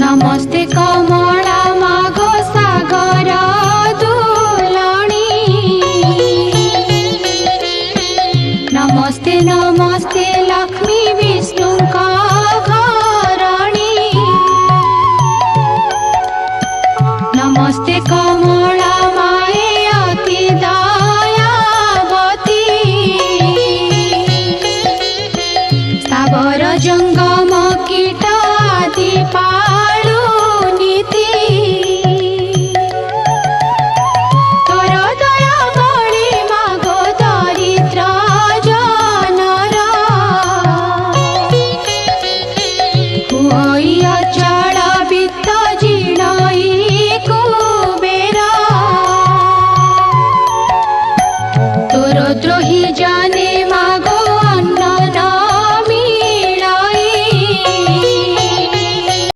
नमस्ते कमला मागो सागर दुलणी। नमस्ते नमस्ते लक्ष्मी विष्णु का घरणी। नमस्ते